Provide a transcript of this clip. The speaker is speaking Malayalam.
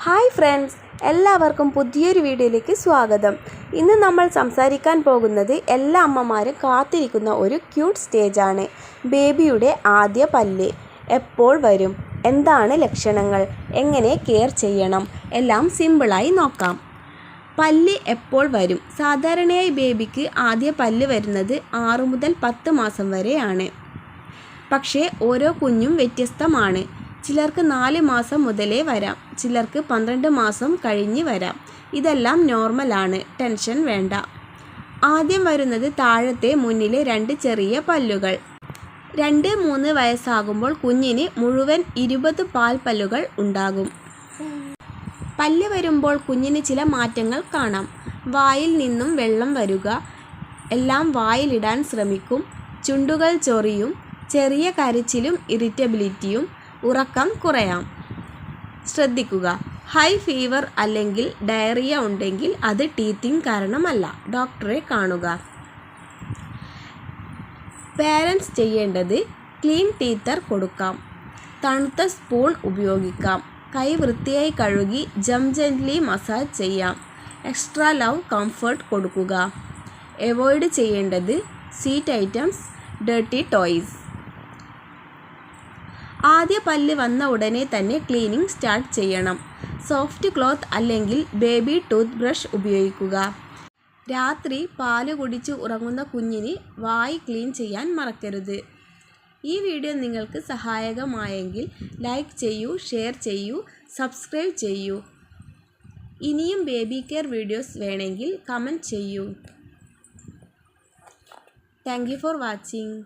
ഹായ് ഫ്രണ്ട്സ്, എല്ലാവർക്കും പുതിയൊരു വീഡിയോയിലേക്ക് സ്വാഗതം. ഇന്ന് നമ്മൾ സംസാരിക്കാൻ പോകുന്നത് എല്ലാ അമ്മമാരും കാത്തിരിക്കുന്ന ഒരു ക്യൂട്ട് സ്റ്റേജാണ്. ബേബിയുടെ ആദ്യ പല്ല് എപ്പോൾ വരും, എന്താണ് ലക്ഷണങ്ങൾ, എങ്ങനെ കെയർ ചെയ്യണം, എല്ലാം സിമ്പിളായി നോക്കാം. പല്ല് എപ്പോൾ വരും? സാധാരണയായി ബേബിക്ക് ആദ്യ പല്ല് വരുന്നത് 6 മുതൽ 10 മാസം വരെയാണ്. പക്ഷേ ഓരോ കുഞ്ഞും വ്യത്യസ്തമാണ്. ചിലർക്ക് 4 മാസം മുതലേ വരാം, ചിലർക്ക് 12 മാസം കഴിഞ്ഞ് വരാം. ഇതെല്ലാം നോർമലാണ്, ടെൻഷൻ വേണ്ട. ആദ്യം വരുന്നത് താഴത്തെ മുന്നിലെ 2 ചെറിയ പല്ലുകൾ. 2-3 വയസ്സാകുമ്പോൾ കുഞ്ഞിന് മുഴുവൻ 20 പാൽപ്പല്ലുകൾ ഉണ്ടാകും. പല്ല് വരുമ്പോൾ കുഞ്ഞിന് ചില മാറ്റങ്ങൾ കാണാം. വായിൽ നിന്നും വെള്ളം വരുക, എല്ലാം വായിലിടാൻ ശ്രമിക്കും, ചുണ്ടുകൾ ചൊറിയും, ചെറിയ കരച്ചിലും ഇറിറ്റബിലിറ്റിയും, ഉറക്കം കുറയാം. ശ്രദ്ധിക്കുക, ഹൈ ഫീവർ അല്ലെങ്കിൽ ഡയറിയ ഉണ്ടെങ്കിൽ അത് ടീത്തിങ് കാരണമല്ല, ഡോക്ടറെ കാണുക. പേരൻസ് ചെയ്യേണ്ടത് ക്ലീൻ ടീത്തർ കൊടുക്കാം, തണുത്ത സ്പൂൺ ഉപയോഗിക്കാം, കൈ വൃത്തിയായി കഴുകി ജെന്റ്ലി മസാജ് ചെയ്യാം, എക്സ്ട്രാ ലവ് കംഫർട്ട് കൊടുക്കുക. അവോയ്ഡ് ചെയ്യേണ്ടത് സ്വീറ്റ് ഐറ്റംസ്, ഡേർട്ടി ടോയ്സ്. ആദ്യ പല്ല് വന്ന ഉടനെ തന്നെ ക്ലീനിങ് സ്റ്റാർട്ട് ചെയ്യണം. സോഫ്റ്റ് ക്ലോത്ത് അല്ലെങ്കിൽ ബേബി ടൂത്ത് ബ്രഷ് ഉപയോഗിക്കുക. രാത്രി പാല് കുടിച്ച് ഉറങ്ങുന്ന കുഞ്ഞിന് വായ് ക്ലീൻ ചെയ്യാൻ മറക്കരുത്. ഈ വീഡിയോ നിങ്ങൾക്ക് സഹായകമായെങ്കിൽ ലൈക്ക് ചെയ്യൂ, ഷെയർ ചെയ്യൂ, സബ്സ്ക്രൈബ് ചെയ്യൂ. ഇനിയും ബേബി കെയർ വീഡിയോസ് വേണമെങ്കിൽ കമൻറ്റ് ചെയ്യൂ. Thank you for watching.